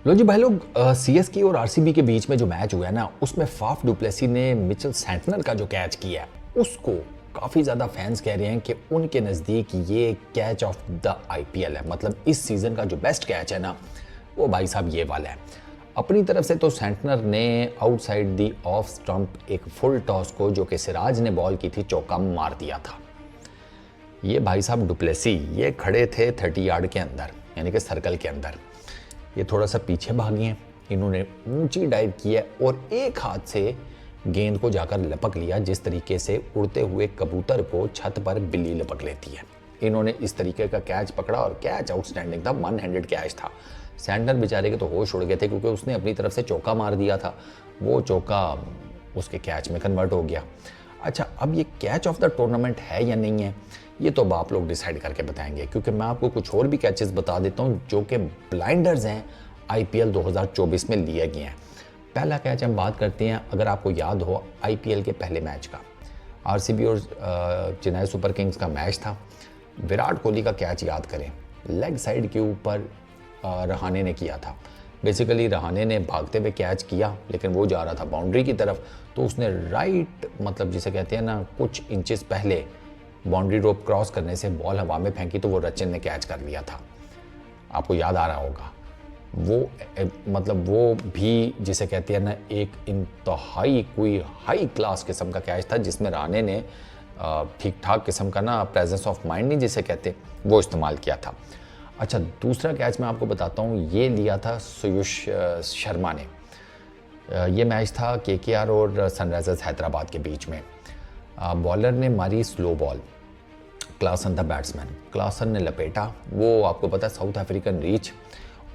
लो जी भाई लोग, सीएसके और आरसीबी के बीच में जो मैच हुआ है ना, उसमें फाफ डुप्लेसी ने मिचेल सैंटनर का जो कैच किया है उसको काफ़ी ज़्यादा फैंस कह रहे हैं कि उनके नज़दीक ये कैच ऑफ द आईपीएल है। मतलब इस सीज़न का जो बेस्ट कैच है ना, वो भाई साहब ये वाला है। अपनी तरफ से तो सैंटनर ने आउटसाइड दी ऑफ स्टंप एक फुल टॉस को, जो कि सिराज ने बॉल की थी, चौका मार दिया था। ये भाई साहब डुप्लेसी ये खड़े थे 30 यार्ड के अंदर, यानी कि सर्कल के अंदर। ये थोड़ा सा पीछे भागे हैं, इन्होंने ऊंची डाइव की है और एक हाथ से गेंद को जाकर लपक लिया, जिस तरीके से उड़ते हुए कबूतर को छत पर बिल्ली लपक लेती है। इन्होंने इस तरीके का कैच पकड़ा और कैच आउटस्टैंडिंग था, 1 हैंडेड कैच था। सैंटनर बेचारे के तो होश उड़ गए थे, क्योंकि उसने अपनी तरफ से चौका मार दिया था, वो चौका उसके कैच में कन्वर्ट हो गया। अच्छा, अब ये कैच ऑफ द टूर्नामेंट है या नहीं है, ये तो अब आप लोग डिसाइड करके बताएंगे, क्योंकि मैं आपको कुछ और भी कैचेस बता देता हूँ जो कि ब्लाइंडर्स हैं, आईपीएल 2024 में लिए गए हैं। पहला कैच हम बात करते हैं, अगर आपको याद हो आईपीएल के पहले मैच का, आरसीबी और चेन्नई सुपर किंग्स का मैच था। विराट कोहली का कैच याद करें, लेग साइड के ऊपर रहाणे ने किया था। बेसिकली रहाणे ने भागते हुए कैच किया, लेकिन वो जा रहा था बाउंड्री की तरफ, तो उसने राइट, मतलब जिसे कहते हैं ना, कुछ इंचेस पहले बाउंड्री रोप क्रॉस करने से बॉल हवा में फेंकी, तो वो रचिन ने कैच कर लिया था। आपको याद आ रहा होगा वो, मतलब वो भी जिसे कहते हैं ना, एक इंतहाई कोई हाई क्लास किस्म का कैच था, जिसमें राणे ने ठीक ठाक किस्म का ना प्रेजेंस ऑफ माइंड नहीं जिसे कहते, वो इस्तेमाल किया था। अच्छा, दूसरा कैच मैं आपको बताता हूँ, ये लिया था सुयुष शर्मा ने। ये मैच था केकेआर और सनराइजर्स हैदराबाद के बीच में। बॉलर ने मारी स्लो बॉल, क्लासन था बैट्समैन, क्लासन ने लपेटा, वो आपको पता है साउथ अफ्रीकन रीच,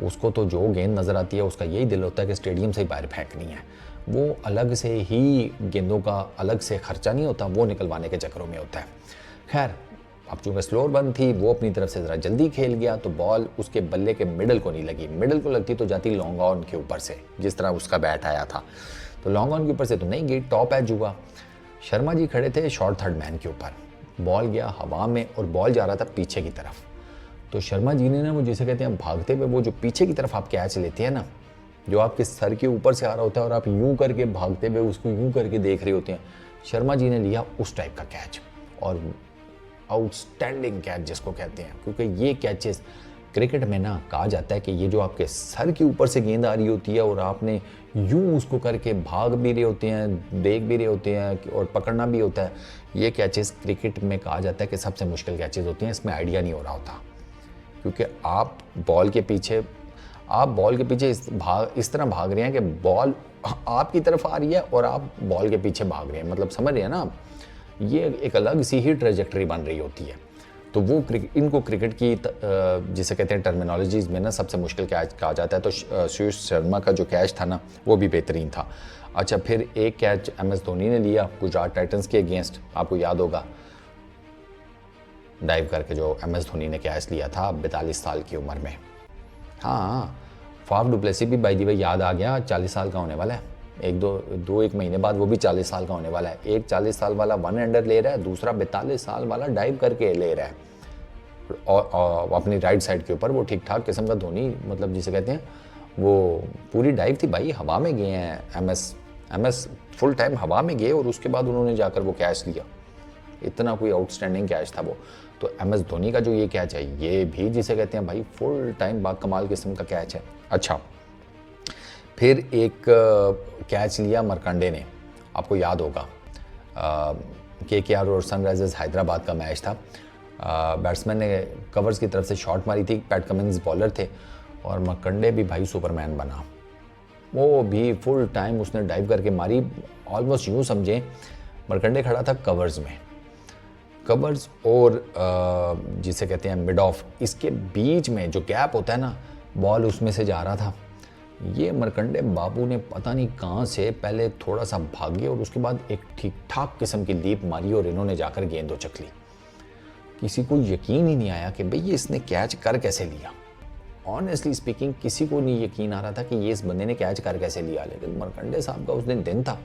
उसको तो जो गेंद नज़र आती है उसका यही दिल होता है कि स्टेडियम से ही बाहर फेंकनी है। वो अलग से ही गेंदों का अलग से खर्चा नहीं होता, वो निकलवाने के चक्करों में होता है। खैर, अब चूँकि स्लोअर बन थी, वो अपनी तरफ से ज़रा जल्दी खेल गया, तो बॉल उसके बल्ले के मिडल को नहीं लगी। मिडल को लगती तो जाती लॉन्ग ऑन के ऊपर से, जिस तरह उसका बैट आया था, तो लॉन्ग ऑन के ऊपर से तो नहीं गई, टॉप एज हुआ। शर्मा जी खड़े थे शॉर्ट थर्ड मैन के ऊपर, बॉल गया हवा में और बॉल जा रहा था पीछे की तरफ। तो शर्मा जी ने ना, वो जिसे कहते हैं भागते हुए, वो जो पीछे की तरफ आप कैच लेते हैं ना, जो आपके सर के ऊपर से आ रहा होता है और आप यूं करके भागते हुए उसको यूं करके देख रहे होते हैं, शर्मा जी ने लिया उस टाइप का कैच, और आउटस्टैंडिंग कैच जिसको कहते हैं। क्योंकि ये कैचेस क्रिकेट में ना कहा जाता है कि ये जो आपके सर के ऊपर से गेंद आ रही होती है और आपने यूं उसको करके भाग भी रहे होते हैं, देख भी रहे होते हैं और पकड़ना भी होता है, ये कैचेस क्रिकेट में कहा जाता है कि सबसे मुश्किल कैचेस होती हैं। इसमें आइडिया नहीं हो रहा होता, क्योंकि आप बॉल के पीछे इस तरह भाग रहे हैं कि बॉल आपकी तरफ आ रही है और आप बॉल के पीछे भाग रहे हैं। मतलब समझ रहे हैं ना, ये एक अलग सी ही ट्रेजेक्टरी बन रही होती है। तो वो इनको क्रिकेट की जिसे कहते हैं टर्मिनोलॉजीज में ना सबसे मुश्किल कैच कहा जाता है। तो सुयुष शर्मा का जो कैच था ना, वो भी बेहतरीन था। अच्छा, फिर एक कैच MS धोनी ने लिया गुजरात टाइटंस के अगेंस्ट, आपको याद होगा, डाइव करके जो MS धोनी ने कैच लिया था 42 साल की उम्र में। हाँ, फाफ डुप्लेसी भी बाई दी भाई याद आ गया, 40 साल का होने वाला है। एक महीने बाद वो भी 40 साल का होने वाला है। एक 40 साल वाला 1 हैंडर ले रहा है, दूसरा 42 साल वाला डाइव करके ले रहा है, और अपनी राइट साइड के ऊपर। वो ठीक ठाक किस्म का धोनी, मतलब जिसे कहते हैं, वो पूरी डाइव थी भाई, हवा में गए हैं MS फुल टाइम हवा में गए और उसके बाद उन्होंने जाकर वो कैच लिया। इतना कोई आउटस्टैंडिंग कैच था वो। तो MS धोनी का जो ये कैच है, ये भी जिसे कहते हैं भाई फुल टाइम बाकमाल किस्म का कैच है। अच्छा, फिर एक कैच लिया मरकंडे ने, आपको याद होगा, KKR और सनराइजर्स हैदराबाद का मैच था। बैट्समैन ने कवर्स की तरफ से शॉट मारी थी, पैट कमिंस बॉलर थे, और मरकंडे भी भाई सुपरमैन बना। वो भी फुल टाइम उसने डाइव करके मारी। ऑलमोस्ट यूँ समझें, मरकंडे खड़ा था कवर्स में, कवर्स और जिसे कहते हैं मिड ऑफ, इसके बीच में जो गैप होता है ना, बॉल उसमें से जा रहा था। ये मरकंडे बाबू ने पता नहीं कहाँ से पहले थोड़ा सा भागे और उसके बाद एक ठीक ठाक किस्म की लीप मारी और इन्होंने जाकर गेंद उचक ली। किसी को यकीन ही नहीं आया कि भाई ये इसने कैच कर कैसे लिया। ऑनेस्टली स्पीकिंग, किसी को नहीं यकीन आ रहा था कि ये इस बंदे ने कैच कर कैसे लिया। लेकिन मरकंडे साहब का उस दिन था,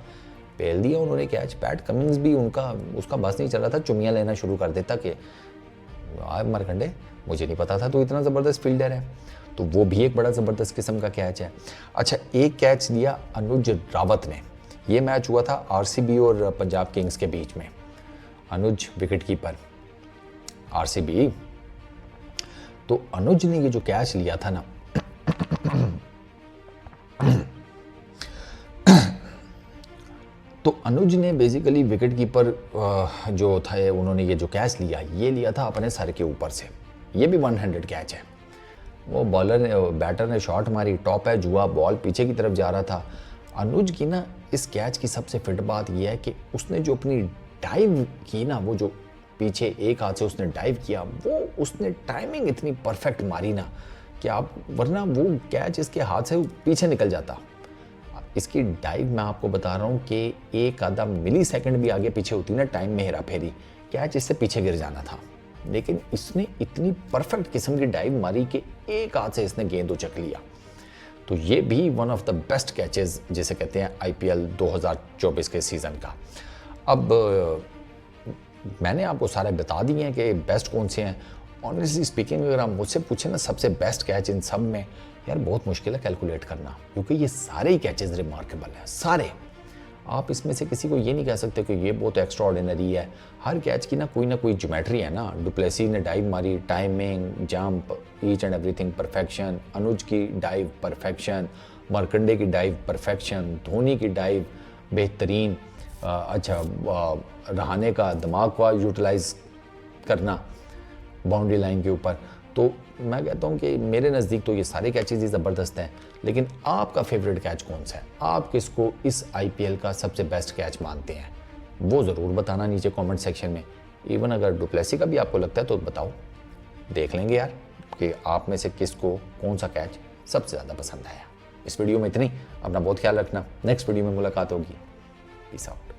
पेल दिया उन्होंने कैच। पैट कमिंस भी उसका बस नहीं चल रहा था, चुमियाँ लेना शुरू कर देता कि मरकंडे, मुझे नहीं पता था तू इतना ज़बरदस्त फील्डर है। तो वो भी एक बड़ा ज़बरदस्त किस्म का कैच है। अच्छा, एक कैच लिया अनुज रावत ने। ये मैच हुआ था आरसीबी और पंजाब किंग्स के बीच में। अनुज विकेट कीपर आरसीबी। तो अनुज ने ये जो कैच लिया था ना, तो अनुज ने बेसिकली विकेट कीपर जो था उन्होंने ये जो कैच लिया, ये लिया था अपने सर के ऊपर से। ये भी 100 कैच है। वो बॉलर ने, बैटर ने शॉट मारी, टॉप एज हुआ, बॉल पीछे की तरफ जा रहा था। अनुज की ना इस कैच की सबसे फिट बात यह है कि उसने जो अपनी डाइव की ना, वो जो पीछे एक हाथ से उसने डाइव किया, वो उसने टाइमिंग इतनी परफेक्ट मारी ना कि आप, वरना वो कैच इसके हाथ से पीछे निकल जाता। इसकी डाइव मैं आपको बता रहा हूँ कि एक आधा मिली सेकेंड भी आगे पीछे होती ना टाइम में हेरा फेरी, कैच इससे पीछे गिर जाना था। लेकिन इसने इतनी परफेक्ट किस्म की डाइव मारी कि एक हाथ से इसने गेंद उचक लिया। तो ये भी one of the best catches जिसे कहते हैं आईपीएल 2024 के सीज़न का। अब मैंने आपको सारे बता दिए हैं कि बेस्ट कौन से हैं। ऑनेस्टली स्पीकिंग अगर आप मुझसे पूछें ना सबसे बेस्ट कैच इन सब में, यार बहुत मुश्किल है कैलकुलेट करना, क्योंकि ये सारे ही कैचेस रिमार्केबल हैं, सारे। आप इसमें से किसी को ये नहीं कह सकते कि ये बहुत एक्स्ट्रा ऑर्डिनरी है। हर कैच की ना कोई ज्योमेट्री है ना। डुप्लेसी ने डाइव मारी, timing, jump, each and everything perfection. Anuj की डाइव परफेक्शन, मार्कंडे की डाइव परफेक्शन, धोनी की डाइव बेहतरीन। रहाणे का दिमाग को यूटिलाइज करना बाउंड्री लाइन के ऊपर। तो मैं कहता हूँ कि मेरे नज़दीक तो ये सारे कैचेज़ ही ज़बरदस्त हैं। लेकिन आपका फेवरेट कैच कौन सा है? आप किसको इस आईपीएल का सबसे बेस्ट कैच मानते हैं? वो ज़रूर बताना नीचे कमेंट सेक्शन में। इवन अगर डुप्लेसी का भी आपको लगता है तो बताओ, देख लेंगे यार कि आप में से किसको कौन सा कैच सबसे ज़्यादा पसंद आया। इस वीडियो में इतनी। अपना बहुत ख्याल रखना। नेक्स्ट वीडियो में मुलाकात होगी। Peace out.